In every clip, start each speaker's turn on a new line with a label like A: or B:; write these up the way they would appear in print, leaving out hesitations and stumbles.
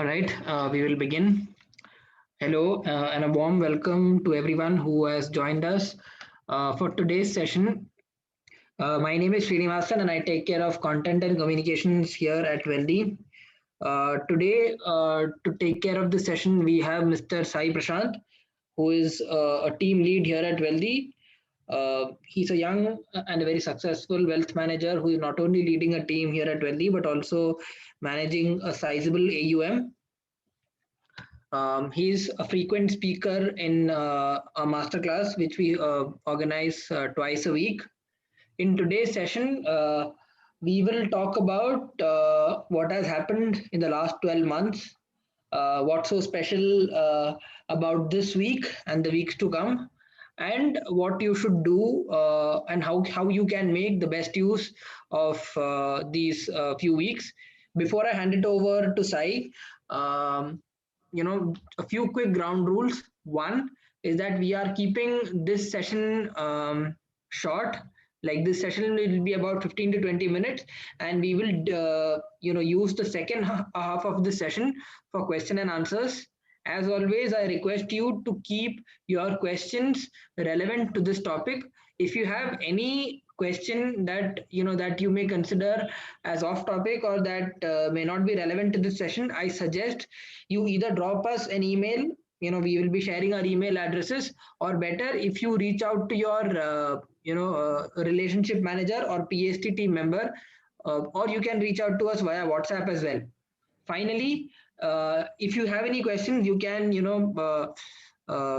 A: All right, we will begin. Hello, and a warm welcome to everyone who has joined us for today's session. My name is Srinivasan, and I take care of content and communications here at Wealthy. Today, to take care of this session, we have Mr. Sai Prashant, who is a team lead here at Wealthy. He's a young and a very successful wealth manager who is not only leading a team here at Wealthy but also managing a sizable AUM. He's a frequent speaker in a masterclass which we organize twice a week. In today's session, we will talk about what has happened in the last 12 months, what's so special about this week and the weeks to come, and what you should do and how you can make the best use of these few weeks. Before I hand it over to Sai, um, a few quick ground rules. One is that we are keeping this session short. Like this session will be about 15 to 20 minutes, and we will use the second half of the session for question and answers. As always, I request you to keep your questions relevant to this topic. If you have any question that you may consider as off topic or that may not be relevant to this session, I suggest you either drop us an email. We will be sharing our email addresses, or better, if you reach out to your relationship manager or PST team member, or you can reach out to us via WhatsApp as well. Finally, if you have any questions, you can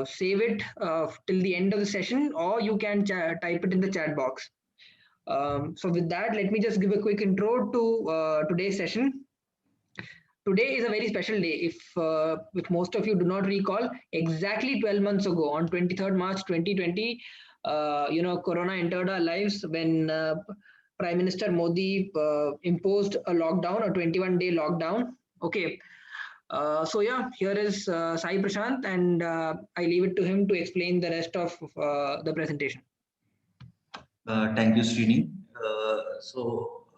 A: save it till the end of the session, or you can type it in the chat box. So with that, let me just give a quick intro to today's session. Today is a very special day. If most of you do not recall, exactly 12 months ago, on 23rd March 2020, Corona entered our lives when Prime Minister Modi imposed a lockdown, a 21-day lockdown. Okay. So yeah, here is Sai Prashant, and I leave it to him to explain the rest of the presentation.
B: Thank you, Srini.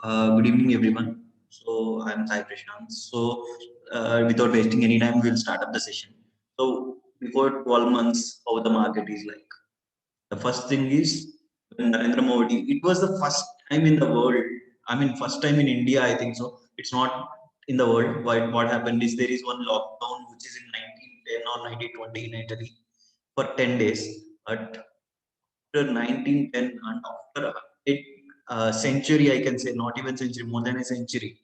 B: Good evening, everyone. So, I'm Sai Prashant. Without wasting any time, we'll start up the session. So, before 12 months, how the market is like. The first thing is when Narendra Modi, it was the first time in the world. I mean, first time in India, I think so. It's not in the world. What happened is there is one lockdown which is in 1910 or 1920 in Italy for 10 days. But after 1910 and after a century, I can say, not even century, more than a century,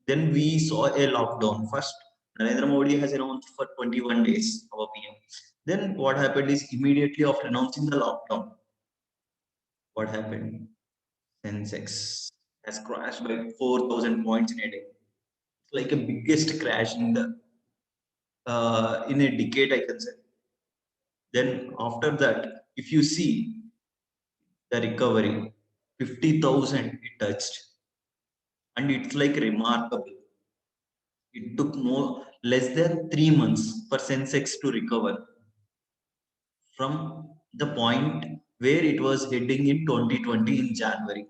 B: then we saw a lockdown. First, Narendra Modi has announced for 21 days, our PM. Then what happened is immediately after announcing the lockdown, what happened? Sensex has crashed by 4,000 points in a day. It's like a biggest crash in a decade, I can say. Then after that, if you see the recovery, 50,000 it touched, and it's like remarkable. It took more less than 3 months for Sensex to recover from the point where it was heading in 2020 in January.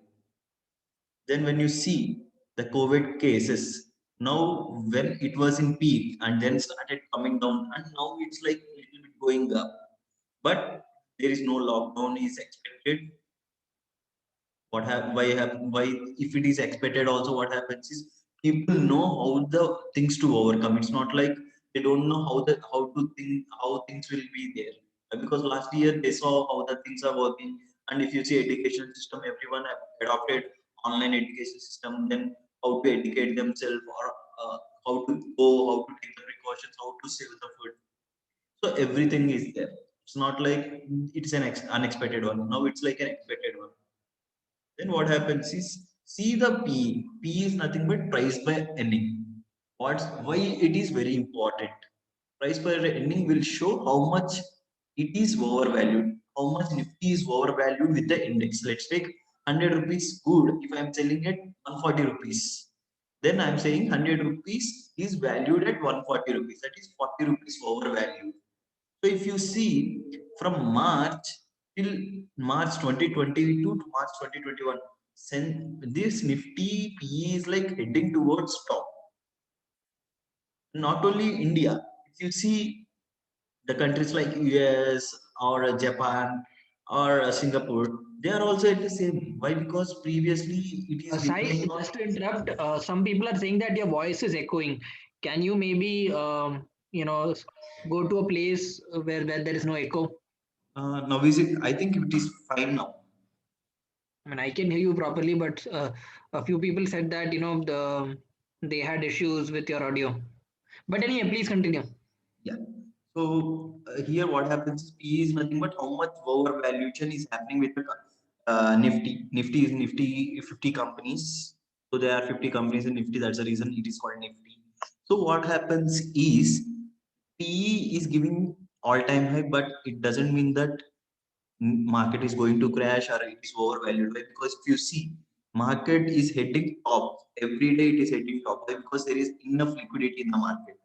B: Then when you see the COVID cases, now when it was in peak and then started coming down, and now it's like a little bit going up. But there is no lockdown is expected. Why if it is expected also, what happens is people know how the things to overcome. It's not like they don't know how things will be there. Because last year they saw how the things are working. And if you see education system, everyone have adopted online education system, then how to educate themselves, or how to go, how to take the precautions, how to save the food. So everything is there. It's not like it's an unexpected one. Now it's like an expected one. Then what happens is, see the P. P is nothing but price by earning. Why it is very important. Price per earning will show how much it is overvalued, how much Nifty is overvalued with the index. Let's take 100 rupees good if I am selling at 140 rupees. Then I am saying 100 rupees is valued at 140 rupees. That is 40 rupees overvalued. So if you see from March till March 2022 to March 2021, this Nifty PE is like heading towards top. Not only India, if you see the countries like US or Japan or Singapore, they are also at the same. Why? Because previously it is
A: Sai,
B: depending on
A: just to interrupt, some people are saying that your voice is echoing. Can you maybe, go to a place where there is no echo?
B: now is it, I think it is fine now.
A: I mean, I can hear you properly, but a few people said that they had issues with your audio. But anyway, please continue.
B: Yeah. So here what happens is P is nothing but how much overvaluation is happening with the Nifty. Nifty is Nifty 50 companies. So there are 50 companies in Nifty. That's the reason it is called Nifty. So what happens is PE is giving all-time high, but it doesn't mean that market is going to crash or it is overvalued. Why? Because if you see, market is heading top every day. It is heading top. Why? Because there is enough liquidity in the market.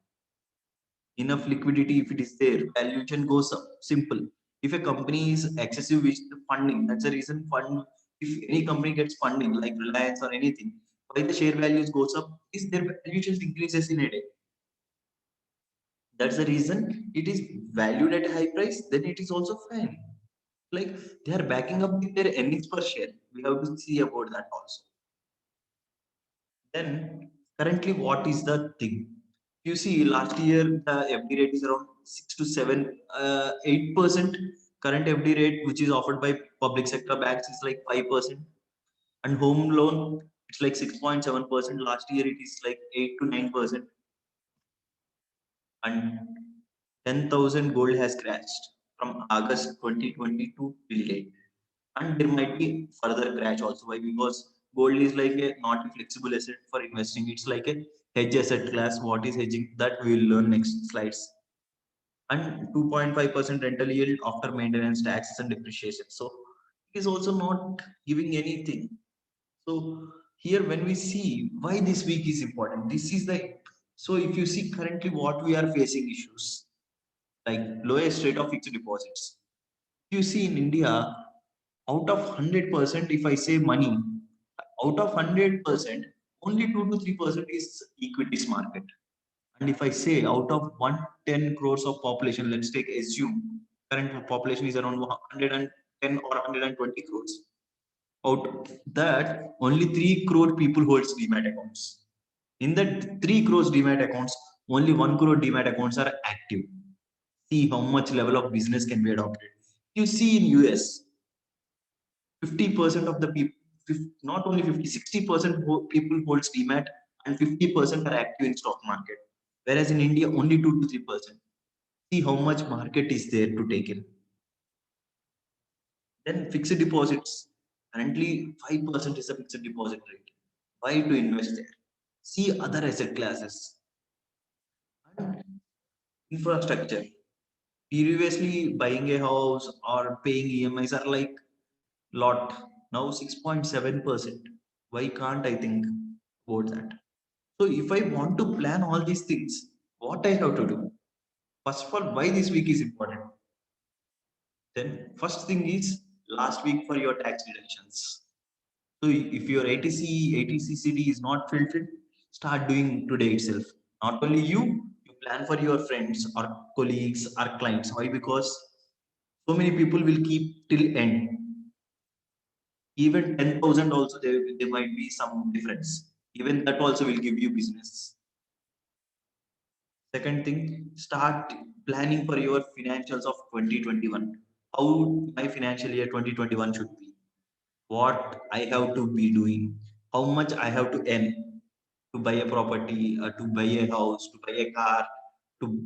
B: Enough liquidity, if it is there, valuation goes up. Simple. If a company is excessive with the funding, that's the reason fund. If any company gets funding like Reliance or anything, why the share values goes up is their valuations increases in a day. That's the reason it is valued at a high price. Then it is also fine. Like they are backing up with their earnings per share. We have to see about that also. Then currently, what is the thing? You see, last year the FD rate is around 6 to 7, 8%. Current FD rate, which is offered by public sector banks, is like 5%, and home loan it's like 6.7%. Last year it is like 8 to 9%, and 10,000 gold has crashed from August 2022 till date, and there might be further crash also. Why? Because gold is like a not a flexible asset for investing. It's like a hedge asset class. What is hedging? That we will learn next slides. And 2.5% rental yield after maintenance, taxes, and depreciation. So it is also not giving anything. So here, when we see why this week is important, this is the so if you see currently what we are facing issues like lowest rate of fixed deposits. You see in India, out of 100%, if I say money, out of 100%, only 2 to 3% is equities market. And if I say out of 110 crores of population, let's take assume current population is around 110 or 120 crores. Out of that, only 3 crore people holds demat accounts. In that 3 crores demat accounts, only 1 crore demat accounts are active. See how much level of business can be adopted. You see in US, 50% of the people, not only 50, 60% people holds demat and 50% are active in stock market. Whereas in India, only 2 to 3%. See how much market is there to take in. Then fixed deposits. Currently, 5% is a fixed deposit rate. Why to invest there? See other asset classes. And infrastructure. Previously, buying a house or paying EMIs are like lot. Now 6.7%. Why can't I think about that? So if I want to plan all these things, what I have to do? First of all, why this week is important? Then first thing is last week for your tax deductions. So if your ATC, ATCCD is not filtered, start doing today itself. Not only you plan for your friends or colleagues or clients. Why? Because so many people will keep till end. Even 10,000 also there might be some difference. Even that also will give you business. Second thing, start planning for your financials of 2021. How my financial year 2021 should be. What I have to be doing. How much I have to earn to buy a property, to buy a house, to buy a car, to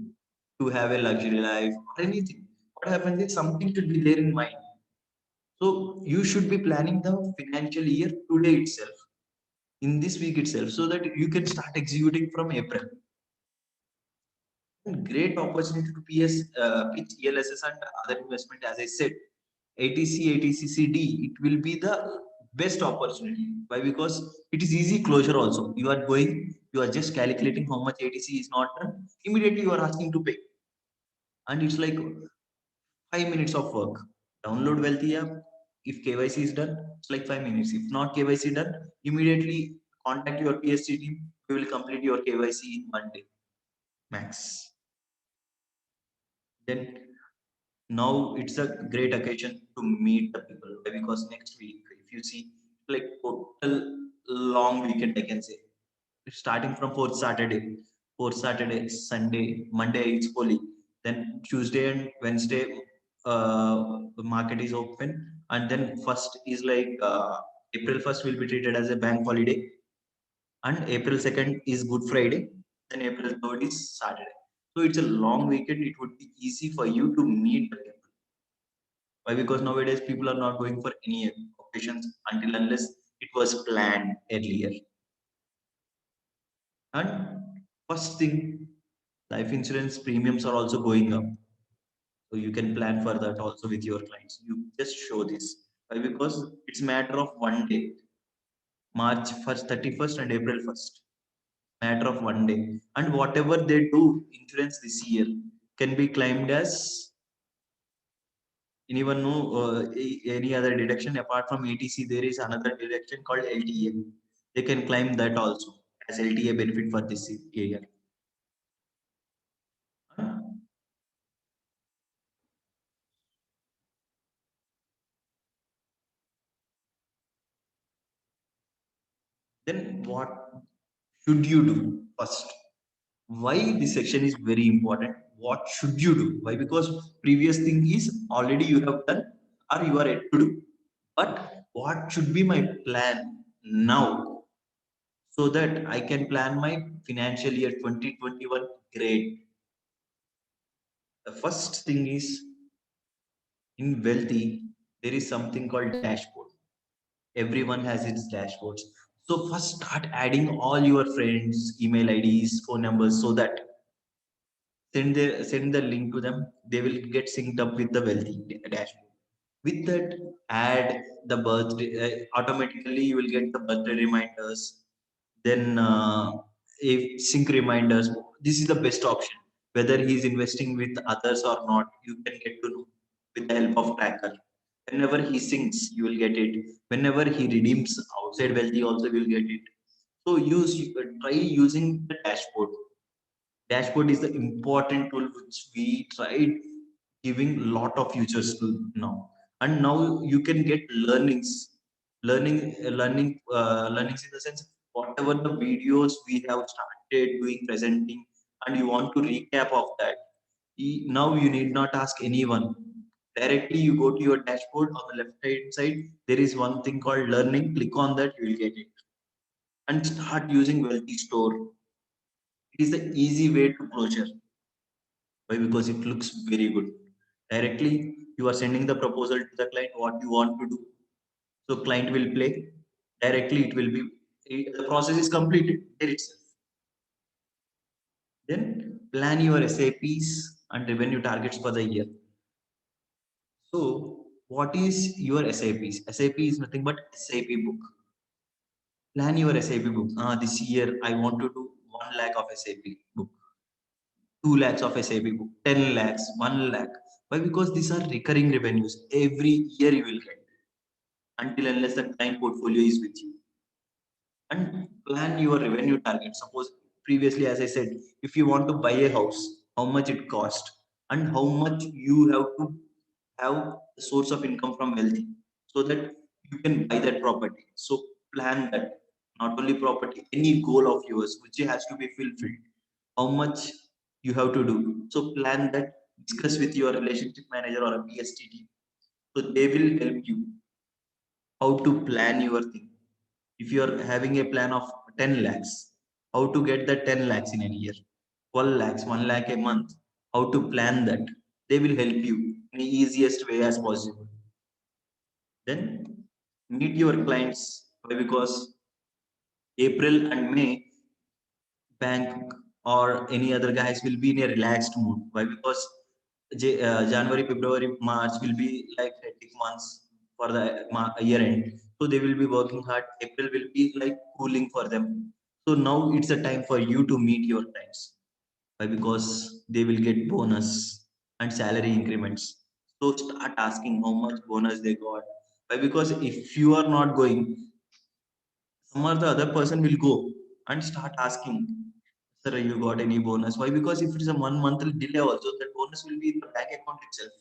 B: to have a luxury life or anything. What happens is something should be there in mind. So you should be planning the financial year today itself, in this week itself, so that you can start executing from April. Great opportunity to pitch ELSS and other investment. As I said, ATC, ATCCD, it will be the best opportunity. Why? Because it is easy closure also. You are just calculating how much ATC is not done. Immediately you are asking to pay. And it's like 5 minutes of work. Download Wealthy app. If KYC is done, it's like 5 minutes. If not KYC done, immediately contact your PSC team. We will complete your KYC in 1 day. max. Then now it's a great occasion to meet the people. Why? Because next week, if you see, like total long weekend, I can say, starting from fourth Saturday, Sunday, Monday it's holy. Then Tuesday and Wednesday, the market is open, and then first is like April 1st will be treated as a bank holiday, and April 2nd is Good Friday, then April 3rd is Saturday. So it's a long weekend. It would be easy for you to meet the people. Why? Because nowadays people are not going for any occasions until unless it was planned earlier. And first thing, life insurance premiums are also going up. So you can plan for that also with your clients. You just show this. Why? Because it's matter of one day. March 1st, 31st, and April 1st. Matter of one day. And whatever they do, insurance this year can be claimed as, anyone know any other deduction apart from ATC? There is another deduction called LTA. They can claim that also as LTA benefit for this year. Then what should you do first? Why this section is very important? What should you do? Why? Because previous thing is already you have done or you are yet to do. But what should be my plan now so that I can plan my financial year 2021 great? The first thing is, in Wealthy, there is something called dashboard. Everyone has its dashboards. So first start adding all your friends, email IDs, phone numbers, so that send the link to them. They will get synced up with the Wealthy dashboard. With that, add the birthday. Automatically, you will get the birthday reminders. Then, if sync reminders. This is the best option. Whether he is investing with others or not, you can get to know with the help of tracker. Whenever he syncs, you will get it. Whenever he redeems outside Wealthy, also you will get it. So try using the dashboard. Dashboard is the important tool which we tried giving lot of features to now. And now you can get learnings in the sense, whatever the videos we have started doing presenting, and you want to recap of that. Now you need not ask anyone. Directly you go to your dashboard. On the left hand side there is one thing called learning. Click on that, you will get it, and start using Wealthy Store. It is the easy way to closure. Why? Because it looks very good. Directly, you are sending the proposal to the client what you want to do. So client will play. Directly, it will be, the process is completed there itself. Then plan your SAPs and revenue targets for the year. So what is your SAPs? SAP is nothing but SAP book. Plan your SAP book. This year I want to do 1 lakh of SAP book. 2 lakhs of SAP book, 10 lakhs, 1 lakh. Why? Because these are recurring revenues. Every year you will get, until unless the client portfolio is with you. And plan your revenue target. Suppose previously, as I said, if you want to buy a house, how much it cost and how much you have to have the source of income from Wealthy, so that you can buy that property. So plan that. Not only property, any goal of yours which has to be fulfilled. How much you have to do. So plan that. Discuss with your relationship manager or a PSTT. So they will help you how to plan your thing. If you are having a plan of 10 lakhs, how to get that 10 lakhs in a year, 12 lakhs, 1 lakh a month, how to plan that. They will help you in the easiest way as possible. Then meet your clients. Why? Because April and May, bank or any other guys will be in a relaxed mood. Why? Because January, February, March will be like hectic months for the year end. So they will be working hard. April will be like cooling for them. So now it's a time for you to meet your clients. Why? Because they will get bonus and salary increments. So start asking how much bonus they got. Why? Because if you are not going, some other person will go and start asking, sir, you got any bonus? Why? Because if it is a 1 month delay also, that bonus will be in the bank account itself.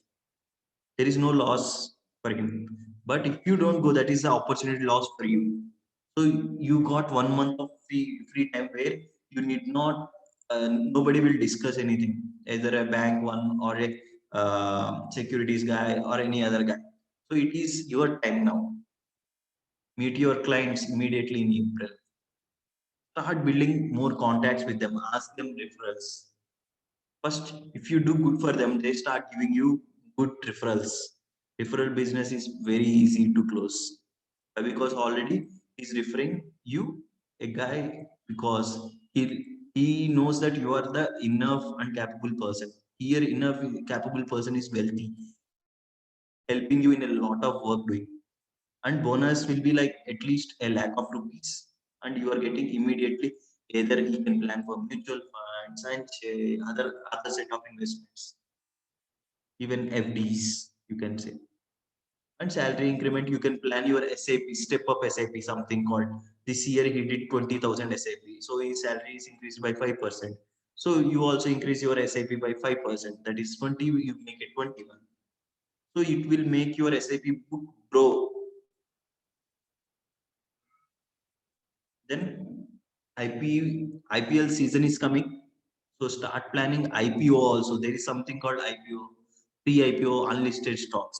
B: There is no loss for him. But if you don't go, that is the opportunity loss for you. So you got 1 month of free time where you need not, nobody will discuss anything, either a bank one or a securities guy or any other guy. So it is your time now. Meet your clients immediately in April. Start building more contacts with them. Ask them referrals. First, if you do good for them, they start giving you good referrals. Referral business is very easy to close. Because already he's referring you a guy because he knows that you are the enough and capable person. Here, enough capable person is wealthy, helping you in a lot of work doing. And bonus will be like at least a lakh of rupees, and you are getting immediately. Either he can plan for mutual funds and other set of investments, even FDs, you can say. And salary increment, you can plan your SAP, step up SAP, something called. This year he did 20,000 SAP, so his salary is increased by 5%. So you also increase your SAP by 5%. That is 20, you make it 21. So it will make your SAP book grow. Then IPL season is coming. So start planning IPO also. There is something called IPO, pre-IPO unlisted stocks.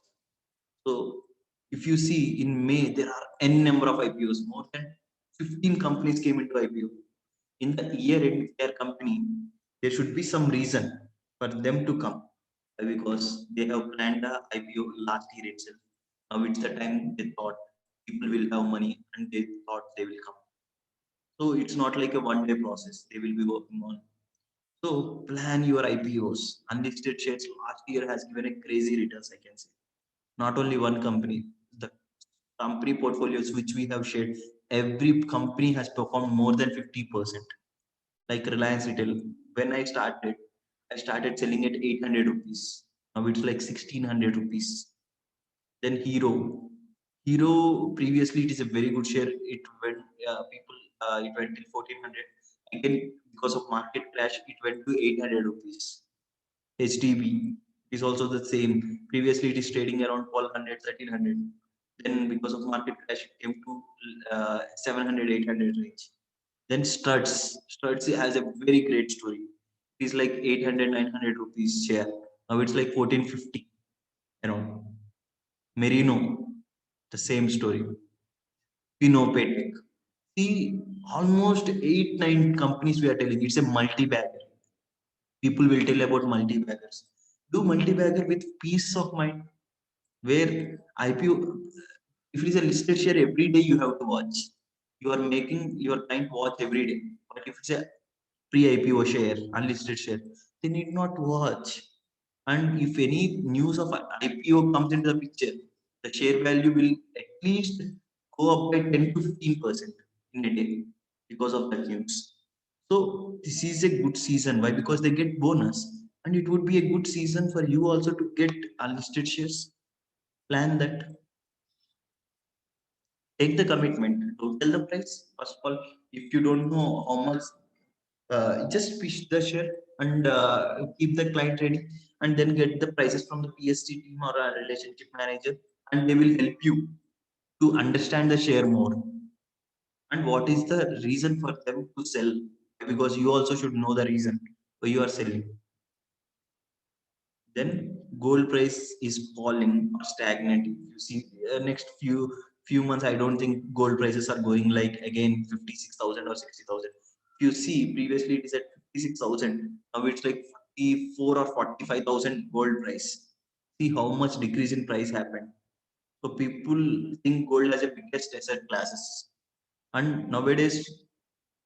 B: So if you see in May, there are n number of IPOs. More than 15 companies came into IPO. In the year end, their company, there should be some reason for them to come because they have planned the IPO last year itself. Now it's the time they thought people will have money and they thought they will come. So it's not like a one-day process. They will be working on. So plan your IPOs. Unlisted shares last year has given a crazy returns, I can say. Not only one company, the company portfolios which we have shared, every company has performed more than 50%. Like Reliance Retail, when I started selling at 800 rupees. Now it's like 1600 rupees. Then Hero previously it is a very good share. It went it went till 1400. Again, because of market crash, it went to 800 rupees. HDB is also the same. Previously, it is trading around 1200, 1300. Then, because of market crash, it came to 700, 800 range. Then Struts has a very great story. It is like 800, 900 rupees share. Now it's like 1450 around. Merino, the same story. Pinopetech. See, almost 8, 9 companies we are telling. It's a multi-bagger. People will tell about multi-baggers. Do multi-bagger with peace of mind, where IPO, if it is a listed share, every day you have to watch. You are making your client watch every day. But if it's a pre-IPO share, unlisted share, they need not watch. And if any news of IPO comes into the picture, the share value will at least go up by 10 to 15% in a day because of that news. So this is a good season. Why? Because they get bonus, and it would be a good season for you also to get unlisted shares. Plan that. Take the commitment. Don't tell the price. First of all, if you don't know how much, just pitch the share and keep the client ready, and then get the prices from the PST team or a relationship manager, and they will help you to understand the share more. And what is the reason for them to sell? Because you also should know the reason why you are selling. Then gold price is falling or stagnant. You see, next few months, I don't think gold prices are going like again 56,000 or 60,000. You see, previously it is at 56,000. Now it's like 44 or 45,000 gold price. See how much decrease in price happened. So people think gold as a biggest asset classes. And nowadays,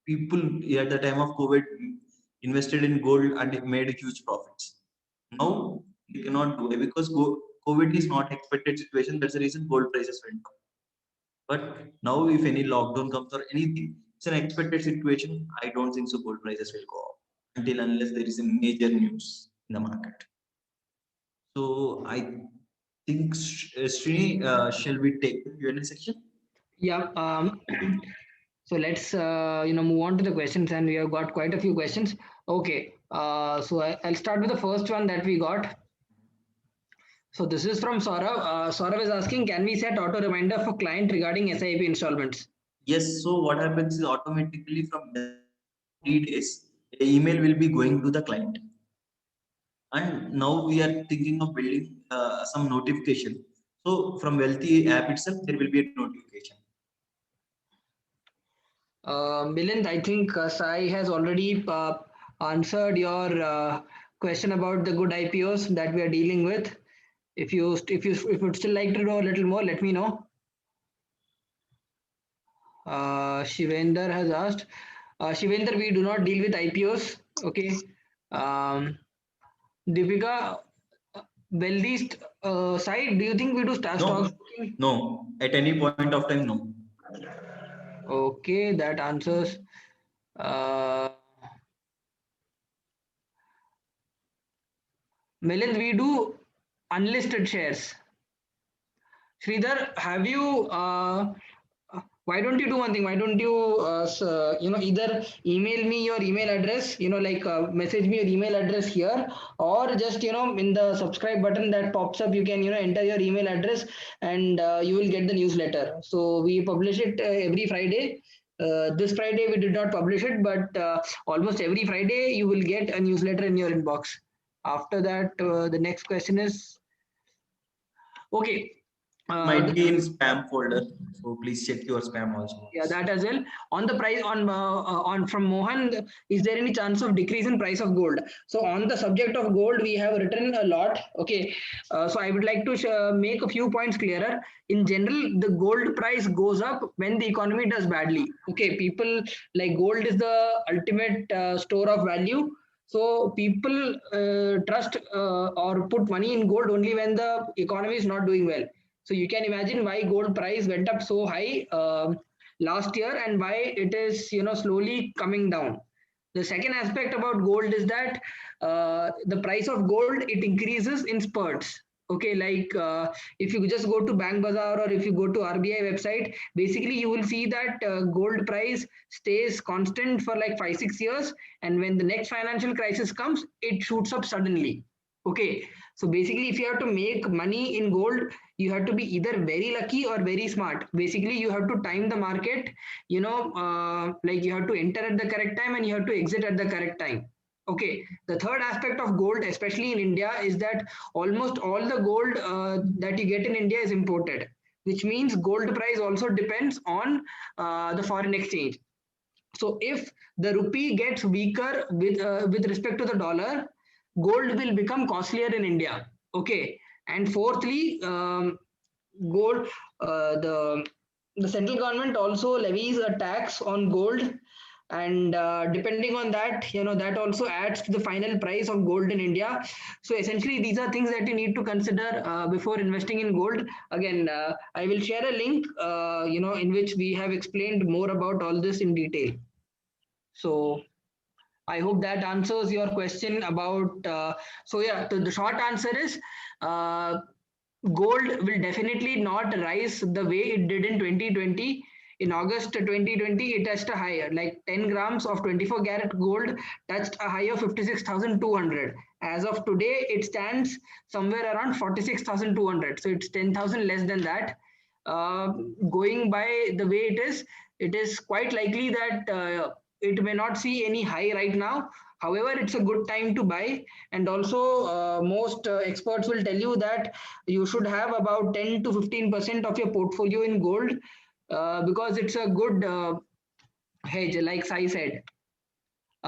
B: people at the time of COVID invested in gold and it made huge profits. Now you cannot do it because COVID is not expected situation. That's the reason gold prices went up. But now, if any lockdown comes or anything, it's an expected situation. I don't think so. Gold prices will go up until unless there is a major news in the market. So I think Srini, shall we take the Q&A section?
A: Yeah. So let's move on to the questions, and we have got quite a few questions. Okay, so I'll start with the first one that we got. So this is from Saurav. Saurav is asking, can we set auto reminder for client regarding SIP installments?
B: Yes, so what happens is automatically from 3 days, the email will be going to the client. And now we are thinking of building some notification. So from Wealthy app itself, there will be a notification.
A: Milind, I think Sai has already answered your question about the good IPOs that we are dealing with. If you would still like to know a little more, let me know. Shivender has asked. Shivender, we do not deal with IPOs. Okay. Deepika, wealthy side, do you think we do stocks?
B: No, at any point of time, no.
A: Okay, that answers. Milind, we do unlisted shares. Sridhar, have you? Why don't you do one thing? Why don't you, either email me your email address, message me your email address here, or just, in the subscribe button that pops up, you can, enter your email address, and you will get the newsletter. So we publish it every Friday. This Friday we did not publish it, but almost every Friday you will get a newsletter in your inbox. After that, the next question is, okay.
B: Might be in spam folder, so please check your spam also.
A: Yeah, that as well. On the price on from Mohan, is there any chance of decrease in price of gold? So on the subject of gold, we have written a lot. Okay, so I would like to make a few points clearer. In general, the gold price goes up when the economy does badly. Okay, people like gold is the ultimate store of value. So people trust or put money in gold only when the economy is not doing well. So you can imagine why gold price went up so high last year, and why it is slowly coming down. The second aspect about gold is that the price of gold, it increases in spurts. Okay, like if you just go to Bank Bazaar or if you go to RBI website, basically you will see that gold price stays constant for like 5 6 years, and when the next financial crisis comes, it shoots up suddenly. Okay, so basically, if you have to make money in gold, you have to be either very lucky or very smart. Basically, you have to time the market, like you have to enter at the correct time and you have to exit at the correct time. Okay, the third aspect of gold, especially in India, is that almost all the gold that you get in India is imported, which means gold price also depends on the foreign exchange. So if the rupee gets weaker with respect to the dollar, gold will become costlier in India. Okay, and fourthly, gold the central government also levies a tax on gold, and depending on that, that also adds to the final price of gold in India. So essentially, these are things that you need to consider before investing in gold. Again, I will share a link, in which we have explained more about all this in detail. So I hope that answers your question about. So yeah, the short answer is uh, gold will definitely not rise the way it did in 2020. In August 2020, it touched a higher, like 10 grams of 24 karat gold touched a high of 56,200. As of today, it stands somewhere around 46,200. So it's 10,000 less than that. Going by the way it is quite likely that it may not see any high right now. However, it's a good time to buy. And also, most experts will tell you that you should have about 10 to 15% of your portfolio in gold, because it's a good hedge, like Sai said.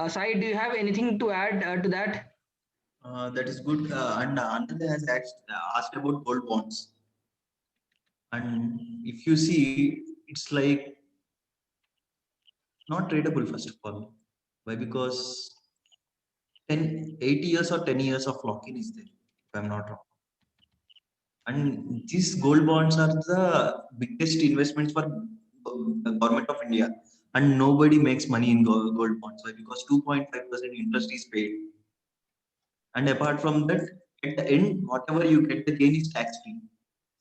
A: Sai, do you have anything to add to that?
B: That is good. And Anand has asked about gold bonds. And if you see, it's like not tradable, first of all. Why? Because 8 years or 10 years of lock-in is there, if I'm not wrong. And these gold bonds are the biggest investments for the government of India. And nobody makes money in gold bonds. Why? Because 2.5% interest is paid. And apart from that, at the end, whatever you get, the gain is tax free.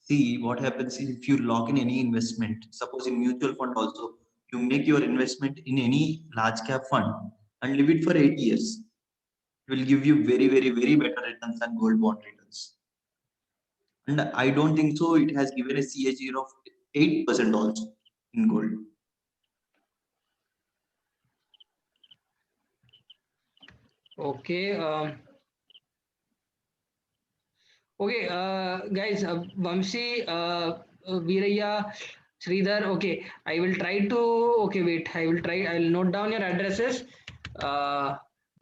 B: See what happens is if you lock in any investment, suppose in mutual fund also, you make your investment in any large cap fund and leave it for 8 years. It will give you very, very, very better returns than gold bond returns. And I don't think so. It has given a CAGR of 8% also in gold.
A: Okay. Okay, guys, Vamsi, Veeraya, Sridhar. Okay, I will try to. Okay, wait. I will try. I will note down your addresses.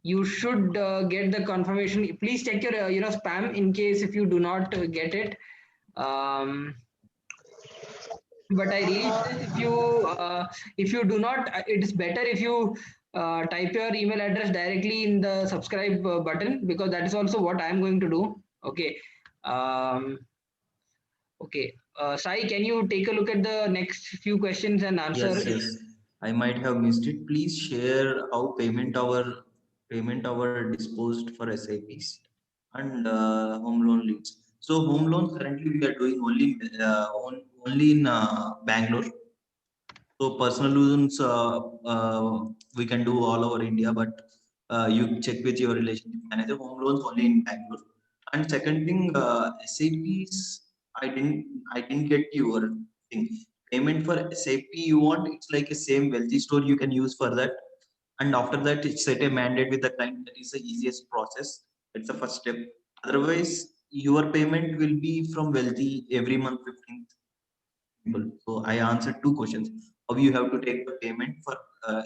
A: You should get the confirmation. Please check your spam in case if you do not get it. Um, but I really suggest if you do not, it is better if you type your email address directly in the subscribe button, because that is also what I am going to do. Okay. Um, okay. Sai, can you take a look at the next few questions and answer?
B: Yes. I might have missed it. Please share how payment hour disposed for SIPs and home loan leads. So home loans currently we are doing only in Bangalore. So personal loans we can do all over India, but you check with your relationship manager. Home loans only in Bangalore. And second thing, SAPs. I didn't get your thing. Payment for SAP you want? It's like a same wealthy store you can use for that. And after that, it's set a mandate with the client. That is the easiest process. It's the first step. Otherwise, your payment will be from wealthy every month 15th. So I answered two questions: how you have to take the payment for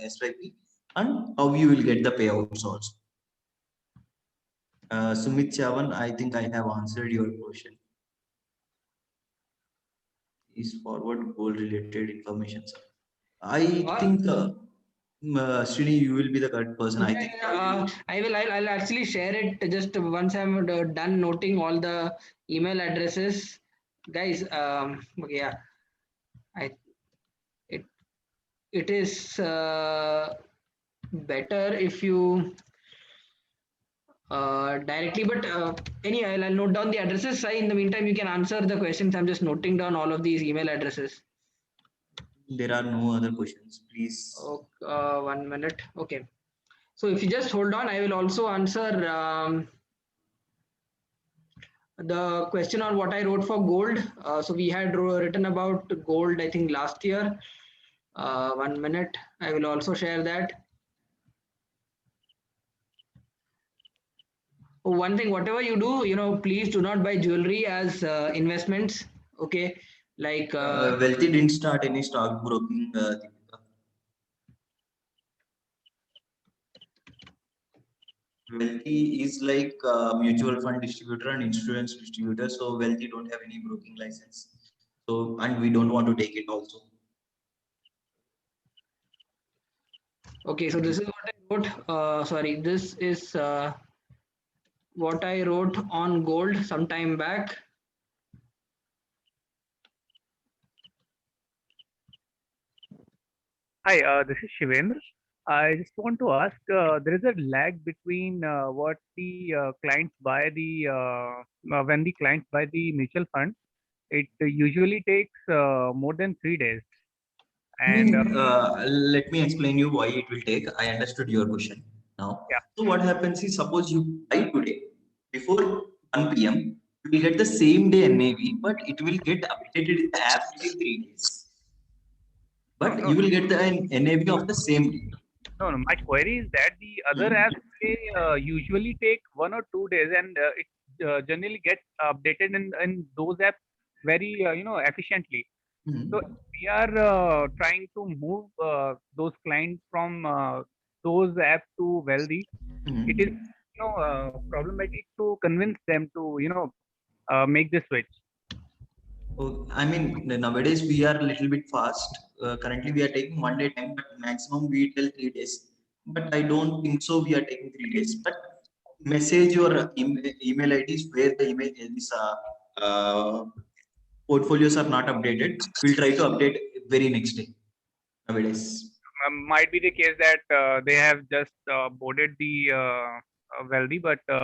B: SIP and how you will get the payouts also. Sumit Chavan, I think I have answered your question. Is forward goal related information, sir. I think Srini, you will be the correct person. I think
A: I'll actually share it just once I'm done noting all the email addresses, guys. Okay, yeah, I it it is better if you directly, but anyway, I'll note down the addresses. Sai, in the meantime, you can answer the questions. I'm just noting down all of these email addresses.
B: there are no other questions. Please.
A: Oh, 1 minute. Okay. So if you just hold on, I will also answer the question on what I wrote for gold. So we had written about gold, I think last year. 1 minute. I will also share that. Oh, one thing, whatever you do, please do not buy jewelry as investments. Okay. Like,
B: Wealthy didn't start any stock broking. Deepika. Wealthy is like mutual fund distributor and insurance distributor. So Wealthy don't have any broking license. So and we don't want to take it also.
A: okay, so this is what I wrote. Sorry, this is what I wrote on gold some time back.
C: Hi, this is Shivendra. I just want to ask, there is a lag between what the clients buy when the clients buy the mutual fund. It usually takes more than 3 days. And
B: Let me explain you why it will take. I understood your question now.
C: yeah,
B: So what happens is, suppose you buy today before 1 p.m. You will get the same day NAV, but it will get updated in the app within 3 days. But
C: no,
B: you will get the NAV of the same day.
C: no. My query is that the other apps they usually take 1 or 2 days, and it generally gets updated in those apps very efficiently.
B: Mhm.
C: So we are trying to move those clients from those apps to Wealthy.
B: Mhm.
C: It is problematic to convince them to make this switch.
B: Oh, I mean, nowadays we are a little bit fast. Currently, we are taking 1 day time, but maximum we tell 3 days. But I don't think so. We are taking 3 days. But message your email IDs where the email is portfolios are not updated. We'll try to update very next day. Nowadays.
C: Might be the case that they have just boarded the Wealthy, but the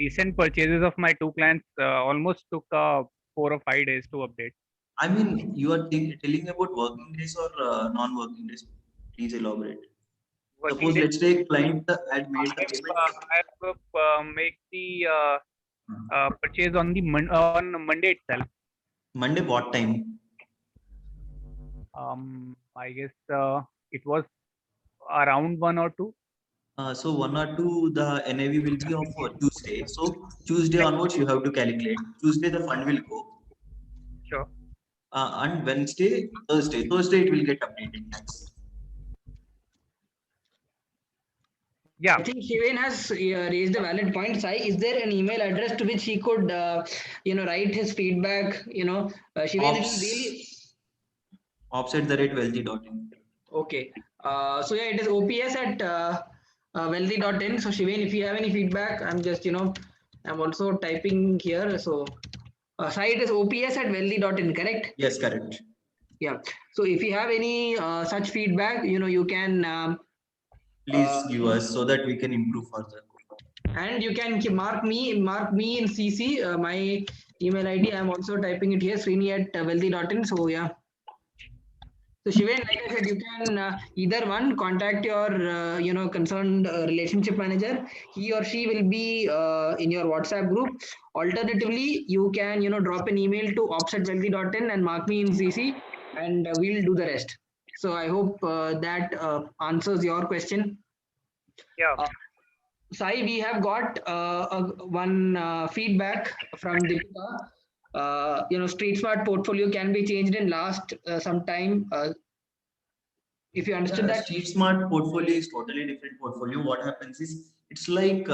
C: recent purchases of my two clients almost took 4 or 5 days to update.
B: I mean, you are telling about working days or non-working days. Please elaborate.
C: Working
B: Suppose
C: days.
B: let's say client had made the payment.
C: I have make the
B: Hmm.
C: purchase on the on Monday itself.
B: Monday, what time?
C: I guess it was around 1 or 2.
B: So 1 or 2, the NAV will be of Tuesday. So Tuesday onwards, you have to calculate. Tuesday, the fund will go.
C: Sure.
B: And Wednesday, Thursday it will get updated. That's
C: Yeah.
A: I think Shiven has raised a valid point. Sai, is there an email address to which he could, write his feedback? Shiven, it will really.
B: ops@wealthy.in.
A: Okay. So yeah, it is ops at wealthy.in. So Shiven, if you have any feedback, I'm just, I'm also typing here. So Sai, it is ops at wealthy.in, correct?
B: Yes, correct.
A: Yeah. So if you have any such feedback, you can.
B: Please give us so that we can improve further.
A: And you can mark me in CC. My email ID. I'm also typing it here. Srini at wealthy.in. So yeah. So Shiven, like I said, you can either one contact your concerned relationship manager. He or she will be in your WhatsApp group. Alternatively, you can drop an email to ops@wealthy.in and mark me in CC, and we'll do the rest. So I hope that answers your question.
C: Yeah.
A: Sai, we have got one feedback from Deepika. Street Smart portfolio can be changed in last some time. If you understood that.
B: Street Smart portfolio is totally different portfolio. What happens is it's like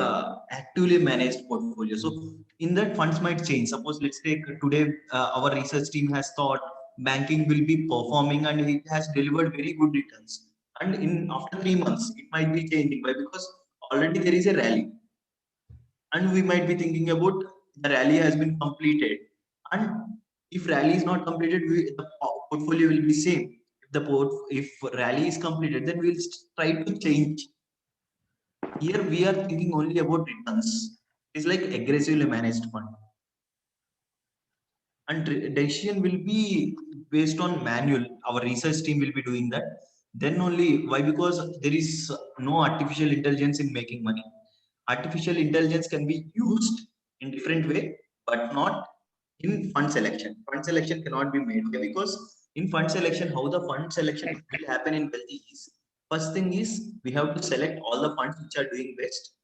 B: actively managed portfolio. So in that funds might change. Suppose let's take today our research team has thought banking will be performing and it has delivered very good returns. And in after 3 months it might be changing. Why? Because already there is a rally, and we might be thinking about the rally has been completed. And if rally is not completed, the portfolio will be same. If rally is completed, then we'll try to change. Here we are thinking only about returns. It's like aggressively managed fund, and decision will be based on manual. Our research team will be doing that. Then only why? Because there is no artificial intelligence in making money. Artificial intelligence can be used in different way, but not in fund selection. Fund selection cannot be made because in fund selection, how the fund selection will happen in wealthy is first thing is we have to select all the funds which are doing best.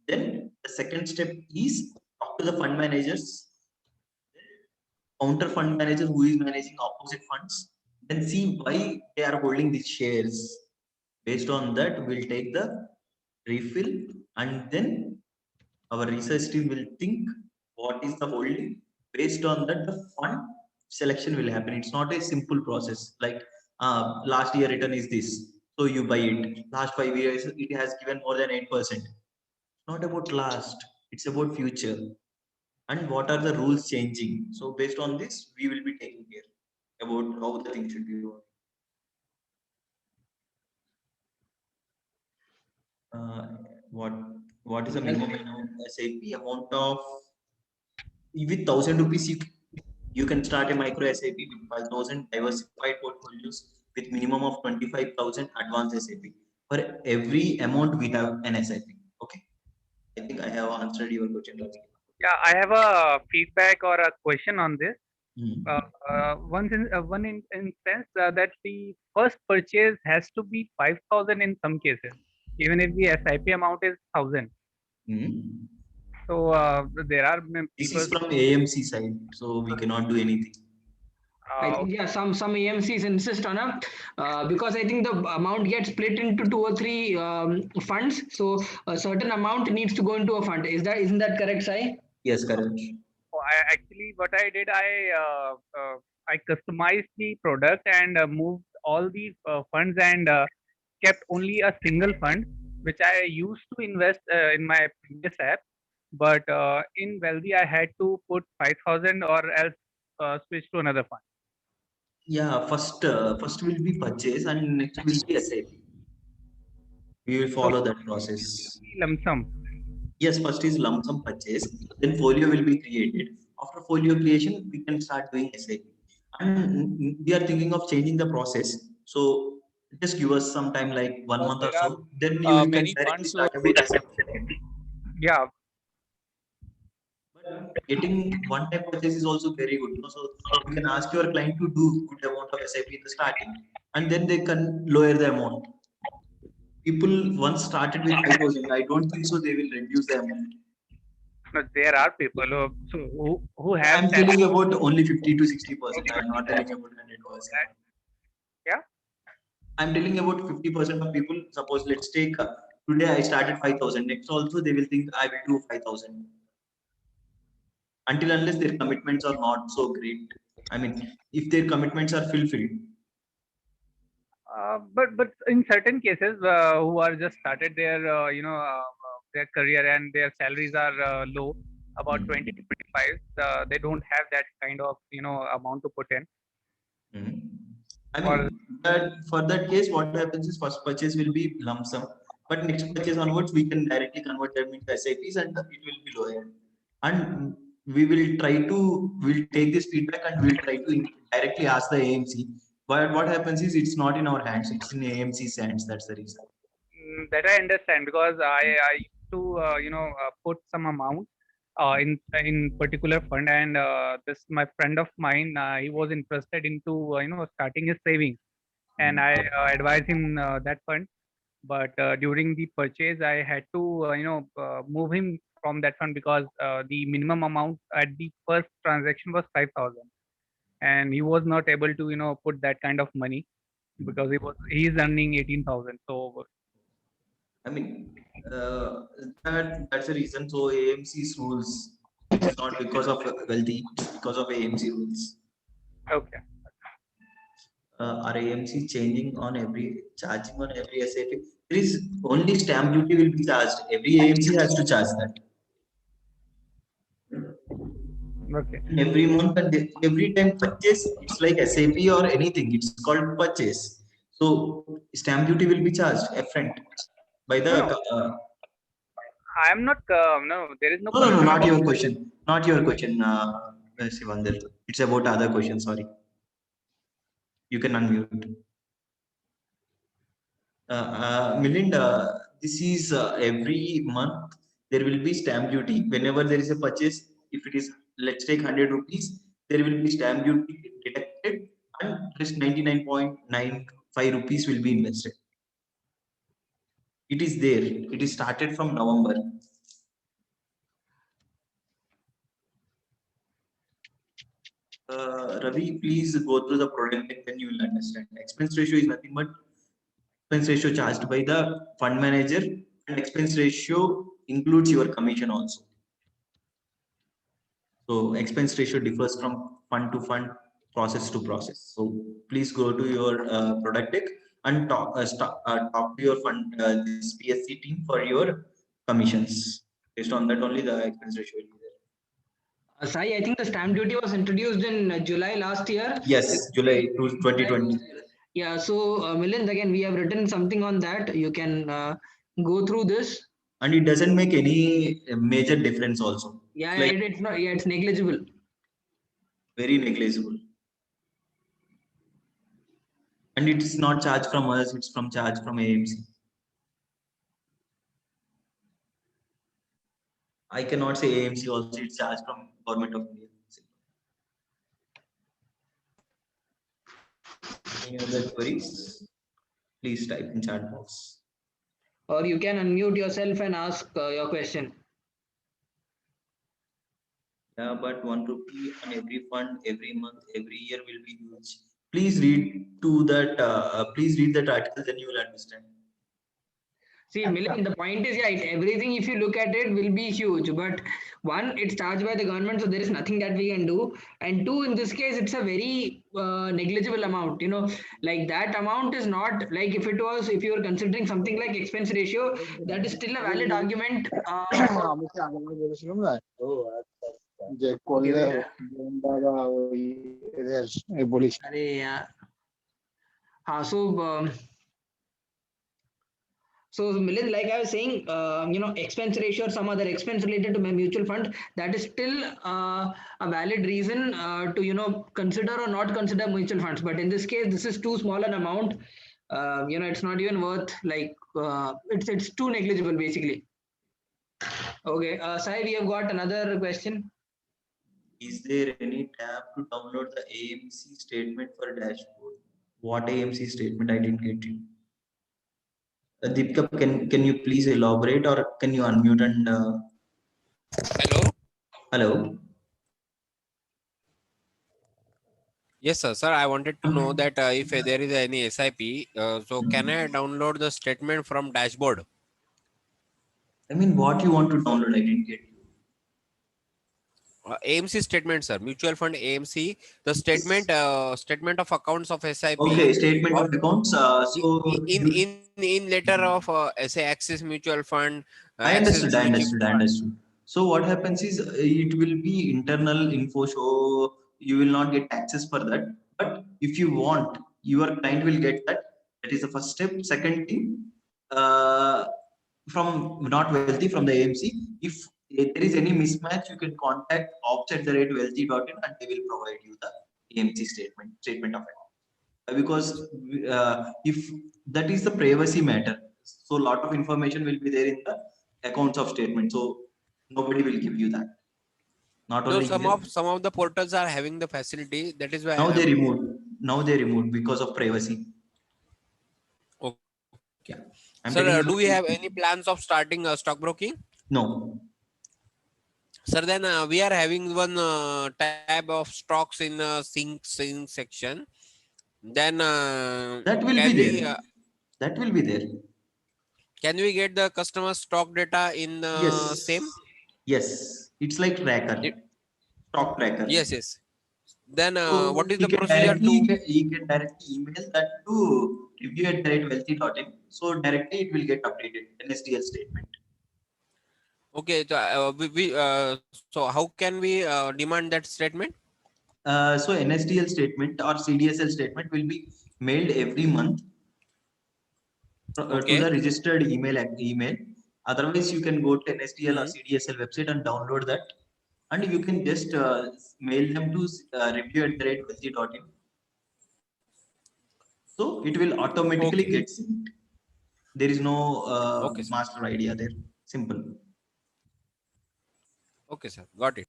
B: Then the second step is talk to the fund managers, counter fund manager who is managing opposite funds, then see why they are holding these shares. Based on that, we'll take the refill, and then our research team will think what is the holding. Based on that, the fund selection will happen. It's not a simple process like last year return is this, so you buy it. Last 5 years, it has given more than 8%. Not about last, it's about future and what are the rules changing. So based on this, we will be taking care about how the thing should be working. Uh, what what is the minimum amount SIP amount of with 1,000 rupees you can start a micro SIP with 5,000 diversified portfolios with minimum of 25,000 advanced SIP. For every amount we have an SIP. Okay, I think I have answered your question.
C: Yeah. I have a feedback or a question on this.
B: Hmm.
C: One instance that the first purchase has to be 5,000 in some cases, even if the SIP amount is 1,000.
B: Hmm.
C: So there are
B: This
C: people.
B: is from AMC side, so we cannot do anything.
A: I think yeah, some AMCs insist on because I think the amount gets split into 2 or 3 funds, so a certain amount needs to go into a fund. Isn't that correct, Sai?
B: Yes, correct.
C: What I did, I customized the product and moved all the funds and kept only a single fund, which I used to invest in my previous app. But in Wealthy, I had to put 5,000 or else switch to another fund.
B: Yeah, first will be purchase and next will be SIP. We will follow that process.
C: Lump sum.
B: Yes, first is lump sum purchase, then folio will be created. After folio creation, we can start doing SIP. and we are thinking of changing the process. So just give us some time, like 1 month or
C: There are
B: so. Then you can
C: many
B: directly
C: funds.
B: start with SIP.
C: Yeah,
B: But getting one-time purchase is also very good. So you can ask your client to do good amount of SIP in the starting, and then they can lower the amount. People once started with 5,000. I don't think so they will reduce the amount.
C: no, there are people who
B: But
C: have
B: I'm
C: salary.
B: telling about only 50 to 60%. I'm not telling about 100%.
C: Yeah.
B: I'm telling about 50% of people. Suppose let's take today I started 5,000. Next also they will think I will do 5,000. Until unless their commitments are not so great. I mean, if their commitments are fulfilled.
C: But in certain cases, who are just started their their career and their salaries are low, about 20 to 25, they don't have that kind of amount to put in.
B: I
C: Or
B: mean, that for that case, what happens is first purchase will be lump sum, but next purchase onwards, we can directly convert them into SIPs and it will be lower. And we'll take this feedback and we'll try to directly ask the AMC. But what happens is it's not in our hands, it's in AMC's hands. That's the reason.
C: that I understand, because I used to put some amount in particular fund, and this my friend of mine, he was interested into starting his savings, and I advised him that fund. But during the purchase, I had to move him from that fund, because the minimum amount at the first transaction was 5,000, and he was not able to put that kind of money, because he is earning 18,000. So
B: I mean, that's the reason. So AMC's rules, it's not because of wealthy, it's because of AMC rules.
C: okay.
B: Are AMC changing on charging on every SIP? There is only stamp duty will be charged. Every AMC has to charge that.
C: Okay.
B: And every month and every time purchase, it's like SIP or anything. It's called purchase. So stamp duty will be charged upfront by the.
C: No, I am not. No, there is no
B: No,
C: concern
B: not
C: about.
B: your question. Not your question, Sivander. It's about other question. Sorry. You can unmute. Melinda, this is every month there will be stamp duty. Whenever there is a purchase, if it is, let's take 100 rupees, there will be stamp duty deducted and just 99.95 rupees will be invested. It is there. It is started from November. Ravi, please go through the product deck, then you will understand. Expense ratio is nothing but expense ratio charged by the fund manager, and expense ratio includes your commission also. So expense ratio differs from fund to fund, process to process. So please go to your product deck and talk to your fund this PSC team for your commissions. Based on that only the expense ratio will be there.
A: Sai, I think the stamp duty was introduced in July last year.
B: Yes, July 2020.
A: Yeah, so Milind, again, we have written something on that. You can go through this.
B: And it doesn't make any major difference also.
A: Yeah,
B: Like
A: it's not. Yeah, it's negligible.
B: very negligible. And it's not charged from us, it's charged from AMC. I cannot say AMC also, it's charged from Government of India. Any other queries? Please type in chat box.
A: Or you can unmute yourself and ask your question.
B: Yeah, but 1 rupee on every fund, every month, every year will be huge. Please read to that. Please read that article, then you will understand.
A: See, Milind, the point is, yeah, everything, if you look at it, will be huge. But one, it's charged by the government, so there is nothing that we can do. And two, in this case, it's a very negligible amount. Like that amount is not like if you were considering something like expense ratio, that is still a valid argument.
D: আমি কি আগে বলেছিলাম না যে করলে ওই এদের বলিস
A: Arey, yeah. So So Milind, like I was saying, expense ratio or some other expense related to my mutual fund, that is still a valid reason to consider or not consider mutual funds. But in this case, this is too small an amount. It's not even worth, like, it's too negligible basically. Okay, Sai, we have got another question.
B: Is there any tab to download the AMC statement for dashboard? What AMC statement? I didn't get you. Deepika, can you please elaborate, or can you unmute and hello?
E: Yes, sir. Sir, I wanted to know that if there is any SIP, so can I download the statement from dashboard?
B: I mean, what you want to download? I didn't get you.
E: AMC statement, sir. Mutual fund AMC. The statement of accounts of SIP.
B: Okay, statement of accounts. So
E: in letter of say Axis Mutual Fund.
B: I understood. So what happens is it will be internal info, so you will not get access for that. But if you want, your client will get that. That is the first step. Second thing, from not wealthy, from the AMC, if there is any mismatch, you can contact ops@wealthy.in and they will provide you the AMC statement of account. Because if that is the privacy matter, so a lot of information will be there in the accounts of statement, so nobody will give you that. Not
E: No,
B: only
E: some of the portals are having the facility. That is why
B: now they removed because of privacy.
E: Okay.
B: Yeah.
E: Sir, do we have any plans of starting stockbroking?
B: No.
E: Sir, then we are having one tab of stocks in sync section. Then
B: that will be there. That will be there.
E: Can we get the customer stock data in the same?
B: Yes, it's like tracker, stock tracker.
E: Yes. Then
B: so
E: what is the procedure to?
B: He can directly email that to review@wealthy.in. So directly it will get updated NSDL statement.
E: Okay, so how can we demand that statement?
B: So NSDL statement or CDSL statement will be mailed every month to the registered email. Otherwise, you can go to NSDL or CDSL website and download that, and you can just mail them to review@wealthy.in. So it will automatically get synced. There is no master idea there. Simple.
E: Okay, sir. Got it.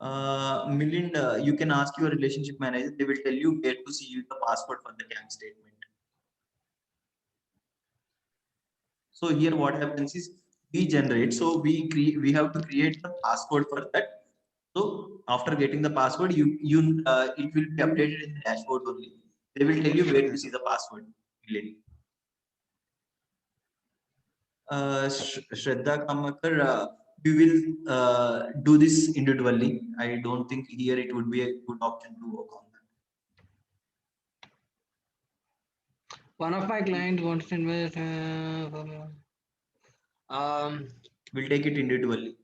B: Milind, you can ask your relationship manager. They will tell you where to see the password for the CAM statement. So here what happens is we generate. So we have to create the password for that. So after getting the password, it will be updated in the dashboard only. They will tell you where to see the password. Shraddha Kamakar, we will do this individually. I don't think here it would be a good option to work on that.
A: One of my clients wants to invest.
B: We'll take it individually.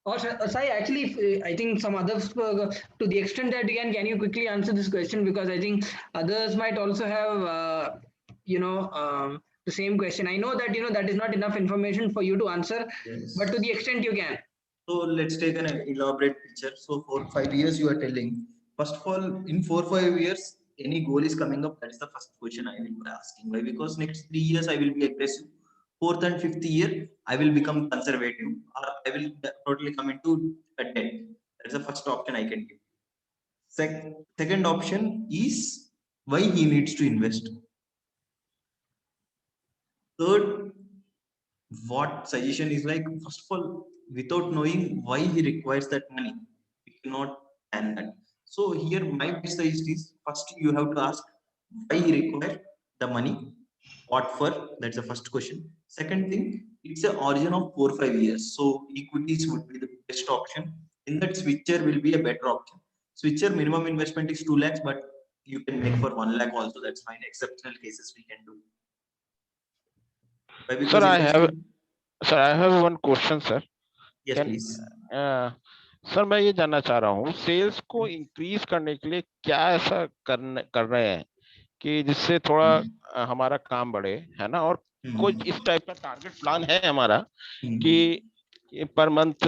A: Or Sai, actually, I think some others, to the extent that can you quickly answer this question, because I think others might also have, the same question. I know that that is not enough information for you to answer, but to the extent you can.
B: So let's take an elaborate picture. So 4 or 5 years you are telling. First of all, in 4 or 5 years, any goal is coming up. That is the first question I will be asking. Why? Because next 3 years I will be aggressive. 4th and 5th year I will become conservative, or I will totally come into a debt. That's the first option I can give. Second option is why he needs to invest. Third, what suggestion is like, first of all, without knowing why he requires that money, we cannot plan that. So here my best suggestion is, first you have to ask why he requires the money, what for. That's the first question. Second thing, it's an origin of 4 or 5 years, so equities would be the best option. In that, switcher will be a better option. Switcher minimum investment is 2 lakhs, but you can make for 1 lakh also. That's fine. Exceptional cases we can do.
F: Sir, I have one question, sir.
B: Yes, please.
F: Sir मैं ये जानना चाह रहा हूँ, sales को increase करने के लिए क्या ऐसा कर रहे हैं कि जिससे थोड़ा हमारा काम बढ़े, है ना। और कोई
B: हम्म,
F: इस टाइप का टारगेट प्लान है हमारा
B: हम्म,
F: कि पर मंथ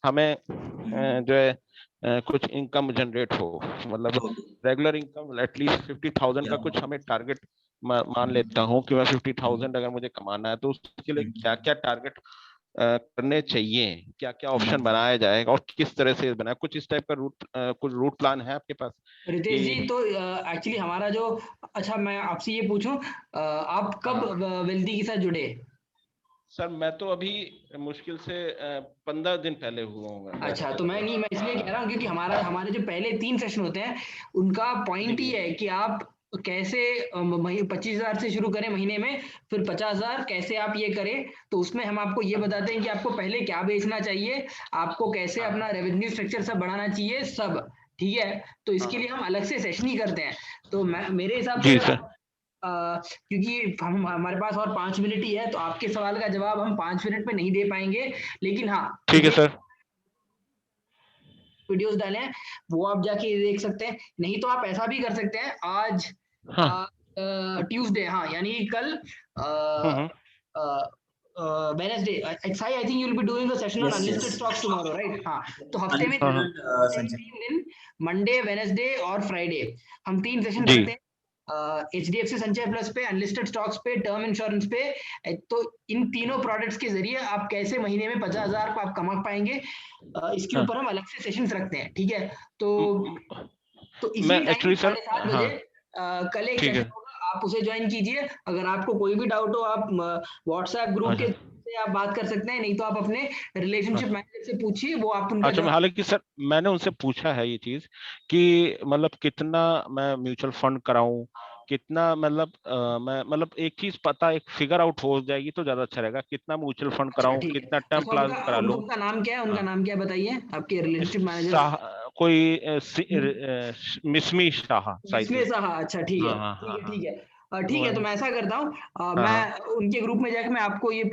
F: हमें
B: हम्म,
F: जो है कुछ इनकम जनरेट हो, मतलब
B: okay,
F: रेगुलर इनकम एटलीस्ट 50,000 का
B: yeah,
F: कुछ हमें टारगेट मान लेता हूँ कि मैं 50,000 अगर मुझे कमाना है तो उसके लिए क्या क्या टारगेट करने चाहिए, क्या क्या ऑप्शन बनाया जाएगा और किस तरह से बनाया, कुछ इस टाइप का कुछ रूट प्लान है आपके पास
A: रितेश जी,
F: कि?
A: तो एक्चुअली हमारा जो, अच्छा मैं आपसे ये पूछूं, आप कब
F: हाँ
A: वेल्दी के साथ जुड़े?
F: सर, मैं तो अभी मुश्किल से 15 दिन पहले हुआ हूँ मैं
A: अच्छा,
F: वेलथी
A: तो मैं
F: से।
A: नहीं, मैं इसलिए कह रहा हूँ क्योंकि हमारे जो पहले 3 सेशन होते हैं उनका
F: जी
A: पॉइंट ही
F: जी।
A: है कि आप कैसे 25,000 से शुरू करें महीने में, फिर 50,000 कैसे आप ये करें। तो उसमें हम आपको ये बताते हैं कि आपको पहले क्या बेचना चाहिए, आपको कैसे अपना
F: हाँ
A: रेवेन्यू स्ट्रक्चर सब बढ़ाना चाहिए सब। ठीक है, तो इसके लिए
F: हाँ।
A: हम अलग से सेशन ही करते हैं। तो मैं, मेरे हिसाब से
F: जी
A: अगर
F: सर।
A: आप क्योंकि हम, हमारे पास और 5 मिनट ही है, तो आपके सवाल का जवाब हम 5 मिनट में नहीं दे पाएंगे। लेकिन हाँ,
F: ठीक है
A: मुझे
F: सर।
A: वीडियोस डाले हैं, वो आप जाके देख सकते हैं। नहीं तो आप ऐसा भी कर सकते हैं, आज
F: हाँ।
A: ट्यूसडे, हाँ यानी कल
F: hmm.
A: Wednesday, I think you will be doing a session on
B: yes,
A: unlisted
B: yes,
A: stocks tomorrow, right? हाँ, तो हफ्ते में
F: हाँ हाँ।
B: unlimited,
A: हफ्ते में
B: Sanjay.
A: 3 दिन, मंडे, वेडनेसडे और फ्राइडे, हम 3 सेशन
F: जी।
A: करते हैं। HDFC संचय प्लस पे, अनलिस्टेड स्टॉक्स पे, टर्म इंश्योरेंस पे। तो इन तीनों प्रोडक्ट्स के जरिए आप कैसे महीने में 50,000 आप कमा पाएंगे, इसके
F: हाँ।
A: ऊपर हम अलग से सेशंस रखते हैं। ठीक है, तो
F: म- मैं
A: इसी टाइम
F: एक्चुअली सर,
A: 7:30 बजे
F: हाँ
A: कल एक
F: ठीक
A: सेशन
F: है।
A: होगा, आप उसे ज्वाइन कीजिए। अगर आपको कोई भी डाउट हो, आप व्हाट्सएप ग्रुप
F: अच्छा
A: के से आप बात कर सकते हैं, नहीं तो आप अपने रिलेशनशिप
F: हाँ।
A: मैनेजर से पूछिए, वो आप उनका
F: अच्छा, मैं
A: जवाब।
F: हालांकि सर मैंने उनसे पूछा है ये चीज कि मतलब कितना मैं म्यूचुअल फंड कराऊं, कितना मतलब मैं मतलब एक चीज पता, एक फिगर आउट हो जाएगी तो ज्यादा अच्छा रहेगा, कितना म्यूचुअल फंड
A: अच्छा
F: कराऊं,
A: ठीक है,
F: कितना टर्म
A: अच्छा
F: प्लान करा लूं।
A: उनका नाम क्या है, उनका
F: हाँ।
A: नाम क्या है बताइए, आपके रिलेशनशिप मैनेजर।
F: शाह, कोई मिसमी शाह शायद
A: इसमें
F: से।
A: सा, हाँ अच्छा ठीक है,
F: हाँ हाँ हाँ हाँ।
A: ठीक है, ठीक
F: वो
A: है।
F: है
A: तो
F: ना।
A: मैं ऐसा करता हूँ,
F: हाँ हाँ।
A: मैं उनके ग्रुप में जाकर मैं आपको ये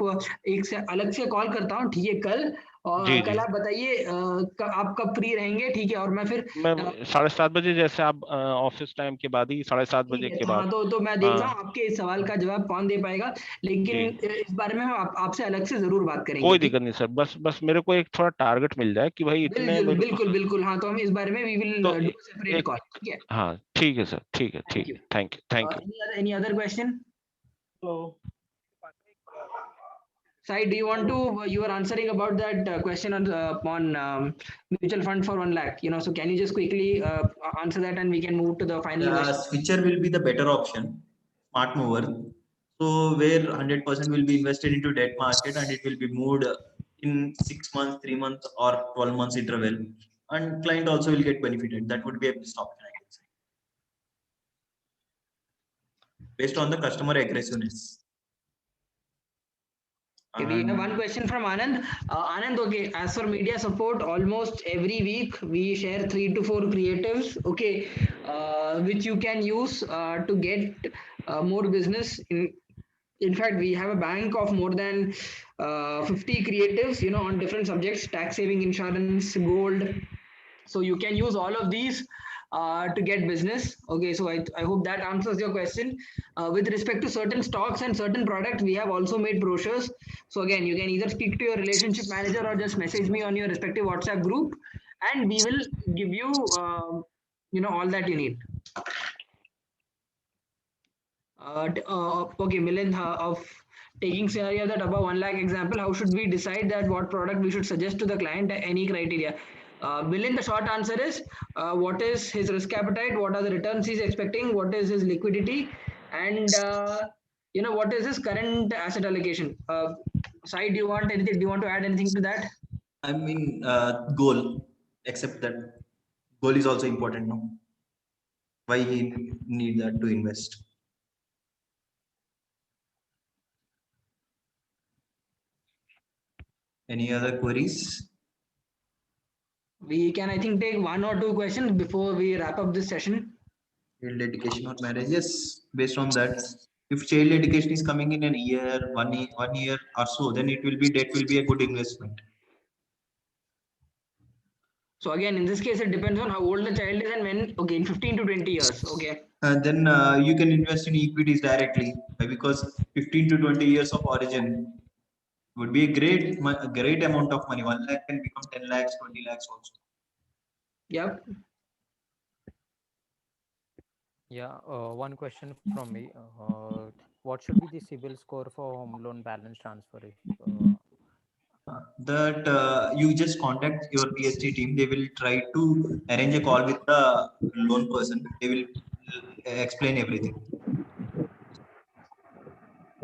A: एक से अलग से कॉल करता हूँ, ठीक है कल। और
F: जी
A: कल
F: जी।
A: आप बताइए आप कब फ्री रहेंगे, ठीक है, और मैं फिर
F: मैं
A: अ,
F: 7:30 बजे, जैसे आप ऑफिस टाइम के बाद ही, 7:30 बजे
A: ठीक है,
F: के
A: हाँ,
F: बाद।
A: तो मैं देखता हूँ
F: हाँ
A: आपके इस सवाल का जवाब कौन दे पाएगा। लेकिन
F: जी।
A: इस बारे में हम आपसे अलग से जरूर बात करेंगे,
F: कोई
A: ठीक।
F: दिक्कत नहीं सर, बस बस मेरे को एक थोड़ा टारगेट मिल जाए कि भाई इतने
A: बिल्कुल
F: मेरे को।
A: बिल्कुल बिल्कुल, हाँ, तो हम इस बारे में वी विल
F: तो
A: डू सेपरेट
F: एक,
A: कॉल, ठीक है।
F: हाँ ठीक है सर, ठीक है
A: थैंक
F: ठीक
A: यू।
F: है, thank you thank you.
A: Any other question?
C: तो
A: Sai, do you want to? You were answering about that question on mutual fund for 1 lakh. So can you just quickly answer that, and we can move to the final
B: Yeah,
A: question?
B: switcher will be the better option, smart mover. So where 100% will be invested into debt market and it will be moved in 6 months, 3 months, or 12 months interval, and client also will get benefited. That would be a best option, I can say, based on the customer aggressiveness.
A: Okay, we have one
B: And
A: question from Anand. Anand, okay, as for media support, almost every week we share 3 to 4 creatives, okay, which you can use to get more business. In fact, we have a bank of more than 50 creatives, on different subjects: tax saving, insurance, gold. So you can use all of these to get business. Okay, so I hope that answers your question. With respect to certain stocks and certain products, we have also made brochures. So again, you can either speak to your relationship manager or just message me on your respective WhatsApp group, and we will give you, all that you need. Okay, Milind, of taking scenario that above 1 lakh example, how should we decide that what product we should suggest to the client? Any criteria? Milind, the short answer is what is his risk appetite, what are the returns he's expecting, what is his liquidity, and what is his current asset allocation. Sai, do you want anything? Do you want to add anything to that?
B: I mean, goal, except that goal is also important. No, why he need that to invest? Any other queries?
A: We can, I think, take 1 or 2 questions before we wrap up this session.
B: Child education or marriage? Yes, based on that, if child education is coming in an year, 1 year or so, then it will be, that will be a good investment.
A: So again, in this case, it depends on how old the child is and when. Okay, in 15 to 20 years. Okay.
B: Then you can invest in equities directly, because 15 to 20 years of origin would be a great amount of money. 1 lakh can become 10 lakhs, 20 lakhs also.
A: Yep.
G: Yeah, one question from me. What should be the CIBIL score for home loan balance transfer?
B: That you just contact your PST team. They will try to arrange a call with the loan person. They will explain everything.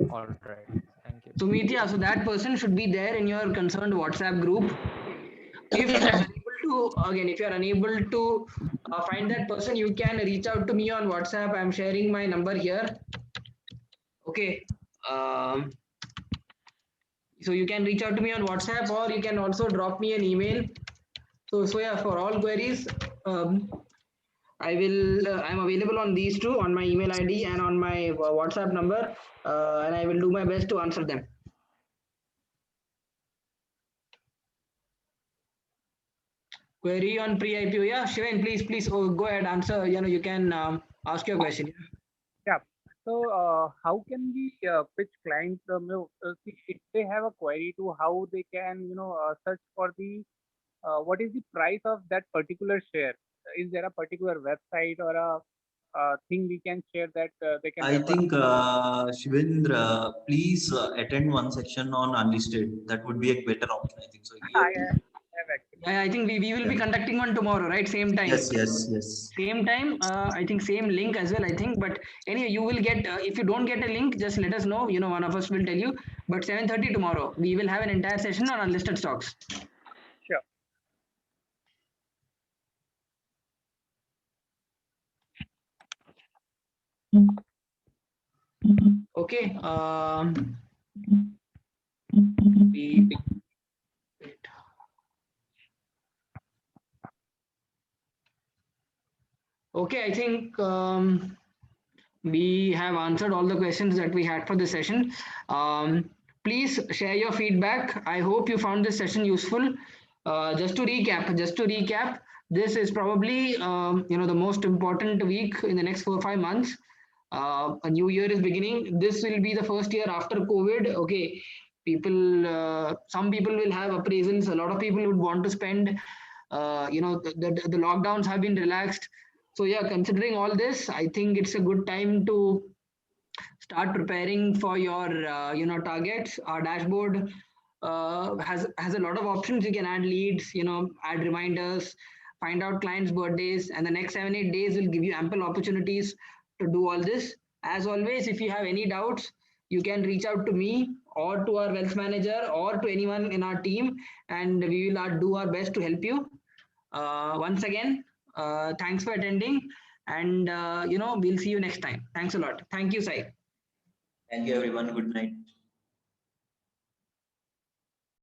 G: All right, thank you.
A: So Meet, so that person should be there in your concerned WhatsApp group. If you are unable to find that person, you can reach out to me on WhatsApp. I'm sharing my number here. Okay. So you can reach out to me on WhatsApp, or you can also drop me an email. So yeah, for all queries, I'm available on these two, on my email ID and on my WhatsApp number, and I will do my best to answer them. Query on pre-IPO. Yeah, Shivan, please go ahead, answer. You can ask your question.
C: Yeah. So how can we pitch clients? If they have a query to how they can, search for the what is the price of that particular share? Is there a particular website or a thing we can share that they can?
B: I think Shivendra, please attend one section on unlisted. That would be a better option. I think so.
C: I have actually.
A: I think we will be conducting one tomorrow, right? Same time.
B: Yes.
A: Same time. I think same link as well. I think, but anyway, you will get. If you don't get a link, just let us know. One of us will tell you. But 7:30 tomorrow, we will have an entire session on unlisted stocks.
C: Sure.
A: Okay. Okay, I think we have answered all the questions that we had for this session. Please share your feedback. I hope you found this session useful. Just to recap, this is probably the most important week in the next 4 or 5 months. A new year is beginning. This will be the first year after COVID. Okay, some people will have appraisals. A lot of people would want to spend. The lockdowns have been relaxed. So yeah, considering all this, I think it's a good time to start preparing for your targets. Our dashboard has a lot of options. You can add leads, add reminders, find out clients' birthdays, and the next 7-8 days will give you ample opportunities to do all this. As always, if you have any doubts, you can reach out to me or to our wealth manager or to anyone in our team, and we will do our best to help you. Once again, thanks for attending, and we'll see you next time. Thanks a lot. Thank you, Sai.
B: Thank you, everyone. Good night.